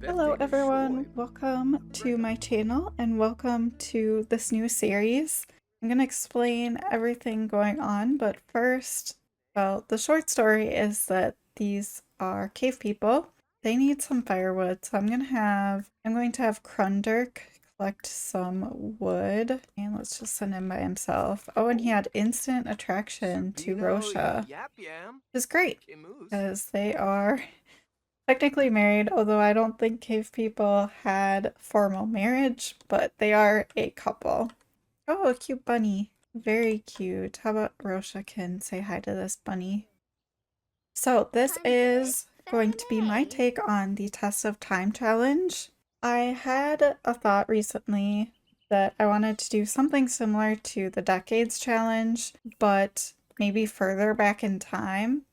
Hello everyone, welcome to my channel and welcome to this new series. I'm going to explain everything going on, but first, well, the short story is that these are cave people. They need some firewood, so I'm going to have Krundirk collect some wood, and let's just send him by himself. Oh, and he had instant attraction to Rosha, which is great because they are technically married, although I don't think cave people had formal marriage, but they are a couple. Oh, a cute bunny. Very cute. How about Rosha can say hi to this bunny? So this is going to be my take on the Test of Time challenge. I had a thought recently that I wanted to do something similar to the Decades challenge, but maybe further back in time,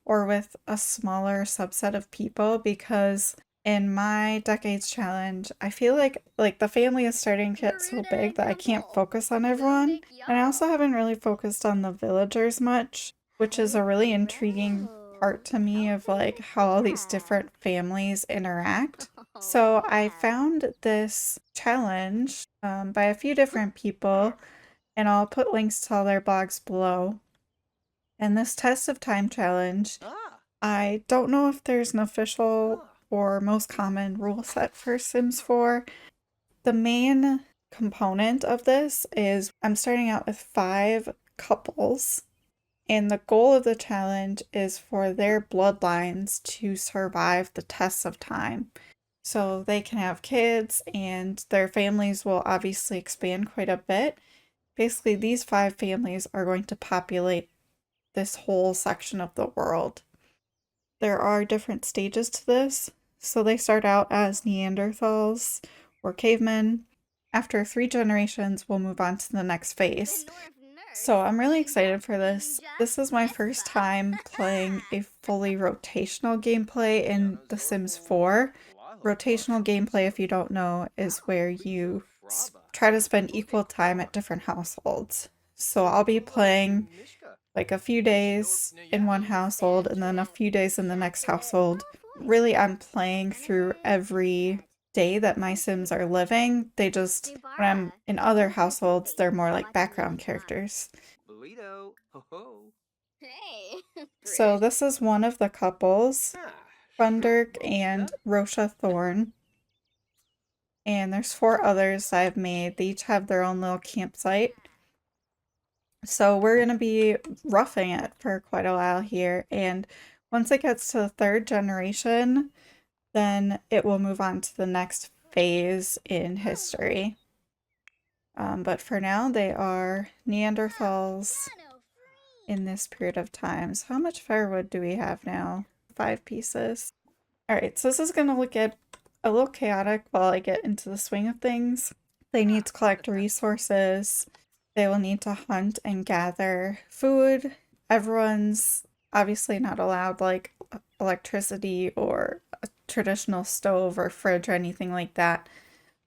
or with a smaller subset of people, because in my Decades challenge, I feel like the family is starting to get so big that I can't focus on everyone. And I also haven't really focused on the villagers much, which is a really intriguing part to me of like how all these different families interact. So I found this challenge by a few different people, and I'll put links to all their blogs below. And this Test of Time challenge, I don't know if there's an official or most common rule set for Sims 4. The main component of this is I'm starting out with 5 couples, and the goal of the challenge is for their bloodlines to survive the tests of time. So they can have kids and their families will obviously expand quite a bit. Basically, these 5 families are going to populate this whole section of the world. There are different stages to this. So they start out as Neanderthals or cavemen. After 3 generations, we'll move on to the next phase. So I'm really excited for this. This is my first time playing a fully rotational gameplay in The Sims 4. Rotational gameplay, if you don't know, is where you try to spend equal time at different households. So I'll be playing like a few days in one household and then a few days in the next household. Really, I'm playing through every day that my Sims are living. They just, when I'm in other households, they're more like background characters. So this is one of the couples, Krundirk and Rosha Thorn. And there's 4 others I've made. They each have their own little campsite. So we're going to be roughing it for quite a while here, and once it gets to the 3rd generation, then it will move on to the next phase in history. But for now, they are Neanderthals in this period of time. So how much firewood do we have now? 5 pieces. Alright, so this is going to get a little chaotic while I get into the swing of things. They need to collect resources. They will need to hunt and gather food. Everyone's obviously not allowed like electricity or a traditional stove or fridge or anything like that.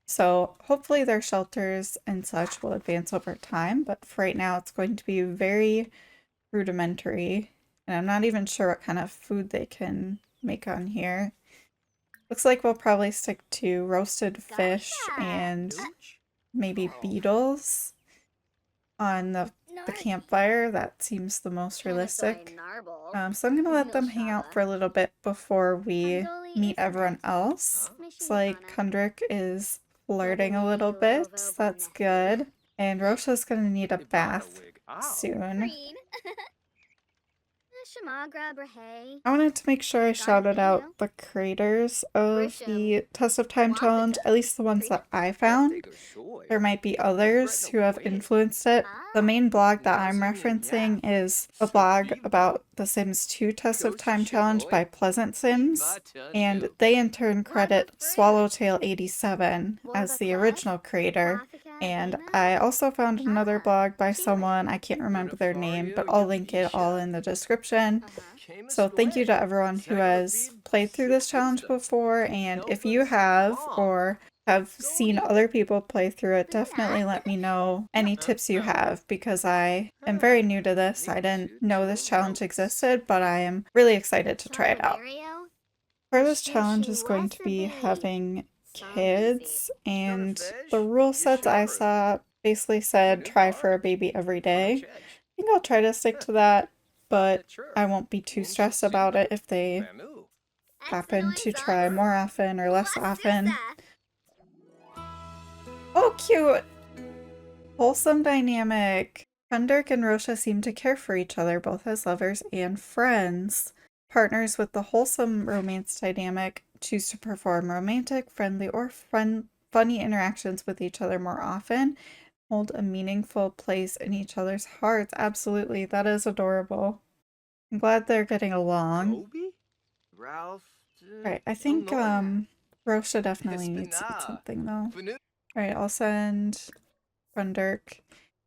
So hopefully their shelters and such will advance over time, but for right now it's going to be very rudimentary. And I'm not even sure what kind of food they can make on here. Looks like we'll probably stick to roasted fish and maybe beetles on the campfire. That seems the most realistic. So I'm gonna let them hang out for a little bit before we meet everyone else. It's like Krundirk is flirting a little bit, so that's good. And Rosha's gonna need a bath soon. I wanted to make sure I shouted out the creators of the Test of Time challenge, at least the ones that I found. There might be others who have influenced it. The main blog that I'm referencing is a blog about the Sims 2 Test of Time challenge by Pleasant Sims, and they in turn credit Swallowtail87 as the original creator. And I also found another blog by someone, I can't remember their name, but I'll link it all in the description. So thank you to everyone who has played through this challenge before, and if you have, or have seen other people play through it, definitely let me know any tips you have, because I am very new to this. I didn't know this challenge existed, but I am really excited to try it out. Part of this challenge is going to be having kids, and the rule sets I saw basically said try for a baby every day. I think I'll try to stick to that, but I won't be too stressed about it if they happen to try more often or less often. Oh, cute! Wholesome dynamic. Krundirk and Rosha seem to care for each other, both as lovers and friends. Partners with the wholesome romance dynamic choose to perform romantic, friendly, or funny interactions with each other more often, hold a meaningful place in each other's hearts. Absolutely, that is adorable. I'm glad they're getting along. Right, I think Rosha definitely needs to eat something though. Alright, I'll send Krundirk.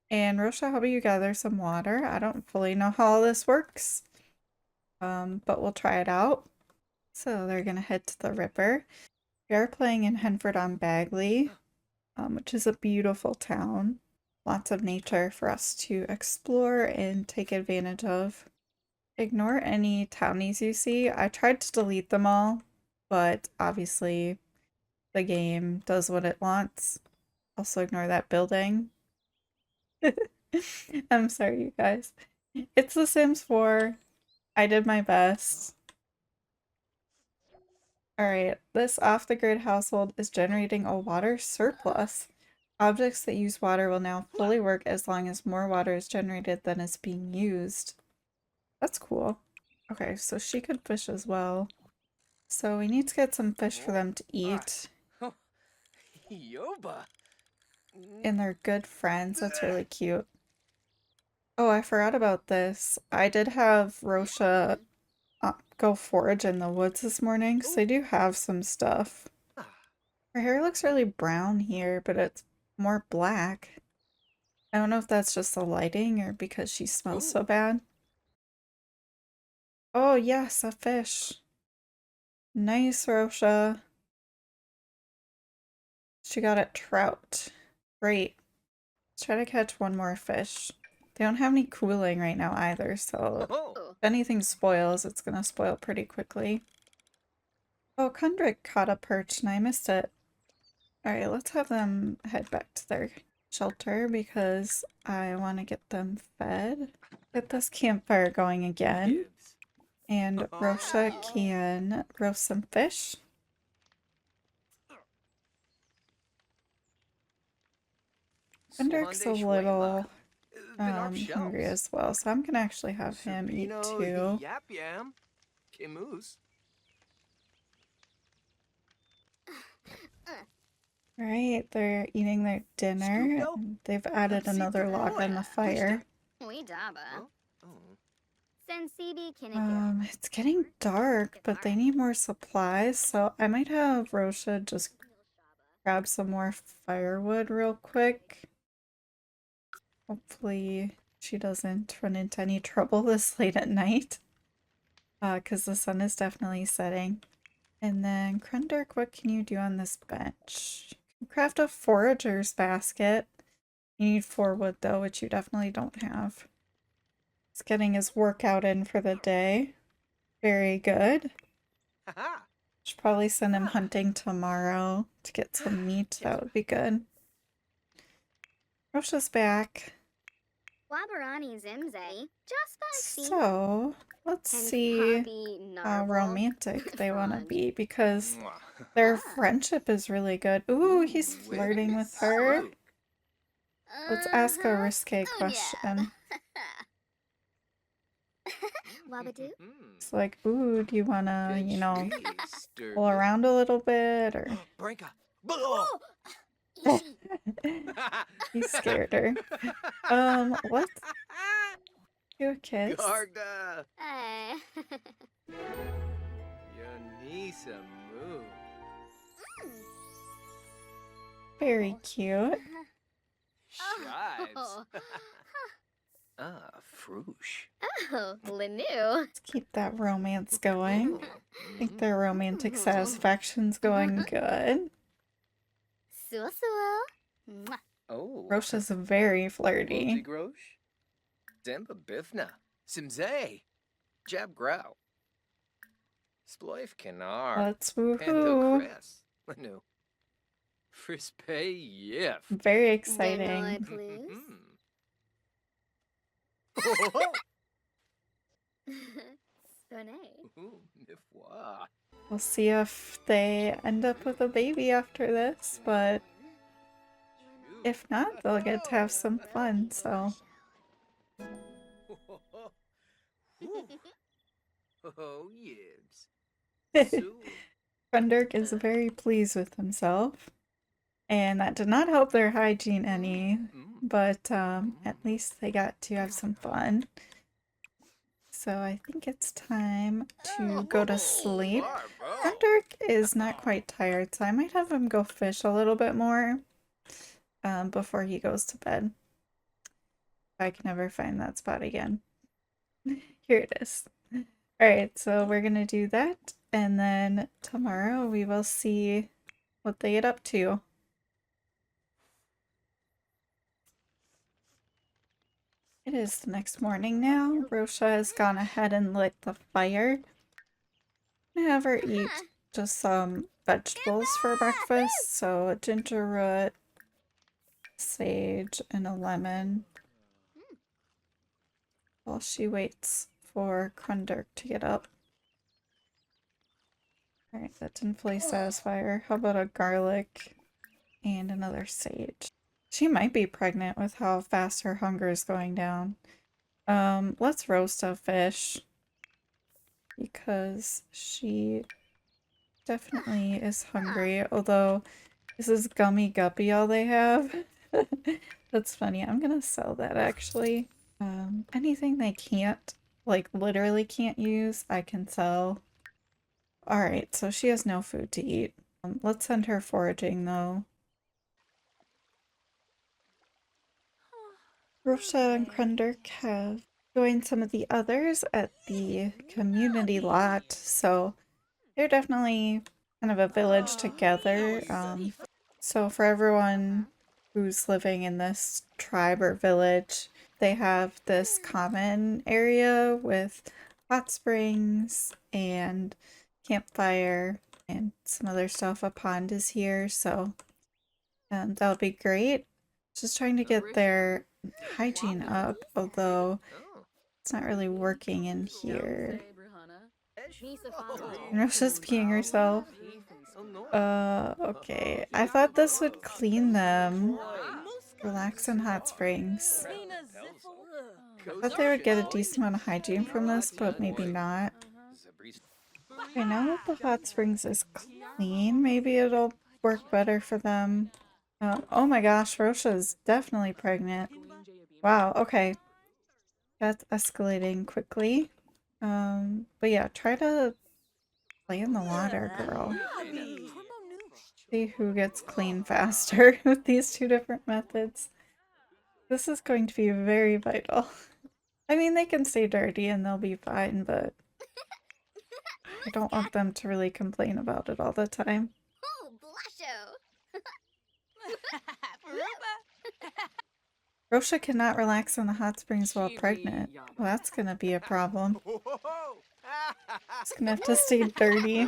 And Rosha, how about you gather some water? I don't fully know how all this works, but we'll try it out. So they're gonna head to the river. We are playing in Henford-on-Bagley, which is a beautiful town. Lots of nature for us to explore and take advantage of. Ignore any townies you see. I tried to delete them all, but obviously the game does what it wants. Also ignore that building. I'm sorry, you guys. It's The Sims 4. I did my best. Alright, this off-the-grid household is generating a water surplus. Objects that use water will now fully work as long as more water is generated than is being used. That's cool. Okay, so she could fish as well. So we need to get some fish for them to eat. And they're good friends. That's really cute. Oh, I forgot about this. I did have Rosha go forage in the woods this morning, so I do have some stuff. Her hair looks really brown here, but it's more black. I don't know if that's just the lighting or because she smells so bad. Oh yes, a fish. Nice, Rosha. She got a trout. Great. Let's try to catch one more fish. They don't have any cooling right now either, so if anything spoils, it's gonna spoil pretty quickly. Oh, Kundrik caught a perch and I missed it. Alright, let's have them head back to their shelter because I want to get them fed. Get this campfire going again. And Rosha can roast some fish. Kundrik's a little hungry as well, so I'm gonna actually have him eat too. Right, they're eating their dinner. And they've added another log on the fire. It's getting dark, but they need more supplies, so I might have Rosha just grab some more firewood real quick. Hopefully she doesn't run into any trouble this late at night. Because the sun is definitely setting. And then, Krundirk, what can you do on this bench? You can craft a forager's basket. You need 4 wood though, which you definitely don't have. He's getting his workout in for the day. Very good. Should probably send him hunting tomorrow to get some meat. That would be good. Rosha's back. So, let's see how romantic they want to be because their friendship is really good. Ooh, he's flirting with her. Let's ask a risque question. It's like, ooh, do you want to, you know, pull around a little bit or... He scared her. Let's do a kiss. Very cute. Let's keep that romance going. I think their romantic satisfaction's going good. Rosha's very flirty. Sploif Canar. Let's Pando woohoo! Cress. Lanu. Frispe Yif. Very Denoi, exciting. please. Sonnet. Nifwa. We'll see if they end up with a baby after this, but if not, they'll get to have some fun, so. Oh, yibs. Krundirk is very pleased with himself, and that did not help their hygiene any, but at least they got to have some fun. So I think it's time to go to sleep. Krundirk is not quite tired, so I might have him go fish a little bit more before he goes to bed. If I can ever find that spot again. Here it is. Alright, so we're gonna do that, and then tomorrow we will see what they get up to. It is the next morning now. Rosha has gone ahead and lit the fire. I'm gonna have her eat just some vegetables for breakfast, so a ginger root, sage, and a lemon. While she waits for Krundirk to get up. Alright, that didn't fully satisfy her. How about a garlic and another sage? She might be pregnant with how fast her hunger is going down. Let's roast a fish because she definitely is hungry, although this is gummy guppy all they have. That's funny. I'm gonna sell that actually. Anything they can't, like literally can't use, I can sell. Alright, so she has no food to eat. Let's send her foraging though. Rosha and Krundirk have joined some of the others at the community lot, so they're definitely kind of a village together. So for everyone who's living in this tribe or village, they have this common area with hot springs and campfire and some other stuff. A pond is here, so that would be great. Just trying to get their hygiene up, although it's not really working in here. Rosha's peeing herself. Okay. I thought this would clean them. Relax in hot springs. I thought they would get a decent amount of hygiene from this, but maybe not. Okay, now that the hot springs is clean, maybe it'll work better for them. Oh my gosh, Rosha is definitely pregnant. Wow, okay. That's escalating quickly. But yeah, try to play in the water, girl. See who gets clean faster with these two different methods. This is going to be very vital. I mean, they can stay dirty and they'll be fine, but I don't want them to really complain about it all the time. Oh, blusho. Rosha cannot relax in the hot springs while pregnant. Well, that's gonna be a problem. It's gonna have to stay dirty.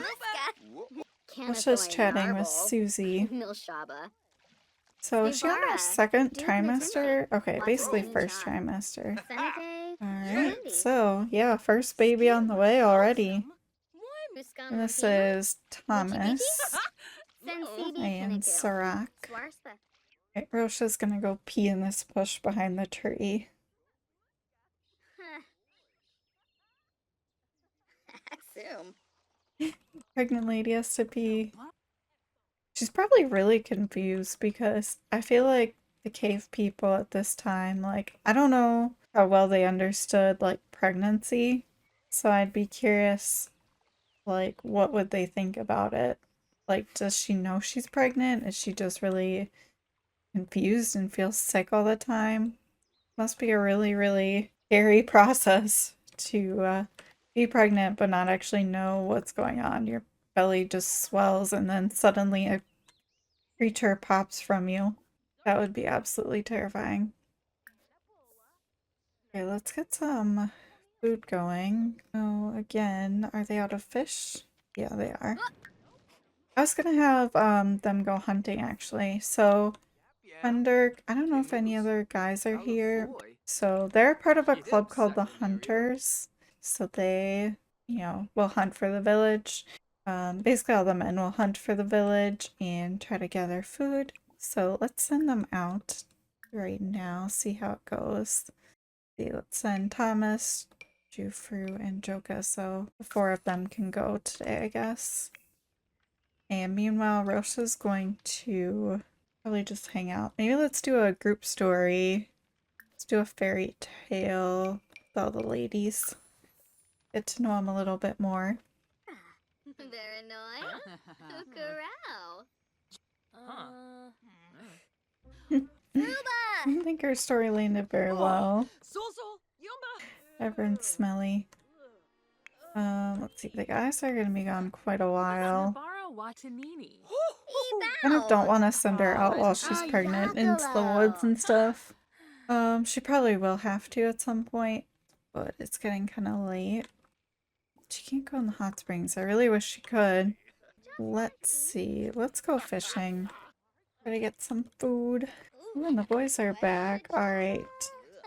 Rosha's chatting with Susie. Milshaba. So is she on her second trimester? Okay, basically first trimester. Alright, so yeah, first baby on the way already. And this is Thomas and Sirach. Right, Rosha's gonna go pee in this bush behind the tree. Pregnant lady has to pee. She's probably really confused because I feel like the cave people at this time, like, I don't know how well they understood, like, pregnancy. So I'd be curious, like, what would they think about it? Like, does she know she's pregnant? Is she just really confused and feels sick all the time? Must be a really, really scary process to be pregnant but not actually know what's going on. Your belly just swells and then suddenly a creature pops from you. That would be absolutely terrifying. Okay, let's get some food going. Oh, again, are they out of fish? Yeah, they are. I was gonna have them go hunting actually. So Krundirk, I don't know if any other guys are here. So they're part of a club called the Hunters. So they, will hunt for the village. Basically all the men will hunt for the village and try to gather food. So let's send them out right now, see how it goes. See, let's send Thomas, Jufru, and Joka, so the 4 of them can go today, I guess. And meanwhile, Rosha's going to probably just hang out. Maybe let's do a group story. Let's do a fairy tale with all the ladies. Get to know them a little bit more. Very annoying. Hookarao. I don't think our story landed very well. Everyone's smelly. Let's see. The guys are gonna be gone quite a while. Kind of don't want to send her out while she's pregnant into the woods and stuff. She probably will have to at some point, but it's getting kind of late. She can't go in the hot springs. I really wish she could. Let's see. Let's go fishing. Try to get some food. Ooh, and the boys are back. Alright.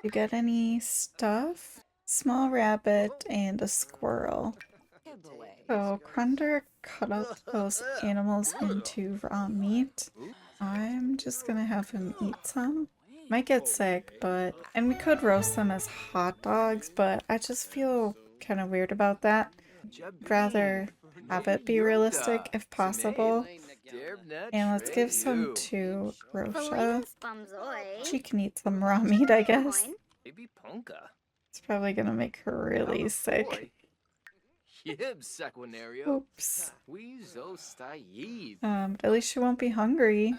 You get any stuff? Small rabbit and a squirrel. So Krundirk cut up those animals into raw meat. I'm just gonna have him eat some. Might get sick, and we could roast them as hot dogs, but I just feel kind of weird about that. I'd rather have it be realistic if possible. And let's give some to Rosha. She can eat some raw meat, I guess. It's probably gonna make her really sick. Oops. At least she won't be hungry.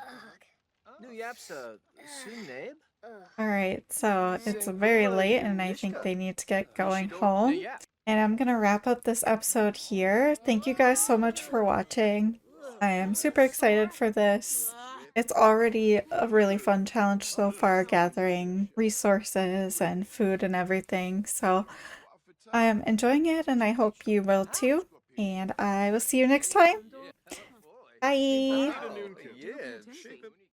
Alright, so it's very late and I think they need to get going home. And I'm gonna wrap up this episode here. Thank you guys so much for watching. I am super excited for this. It's already a really fun challenge so far, gathering resources and food and everything. So I am enjoying it and I hope you will too. And I will see you next time. Bye!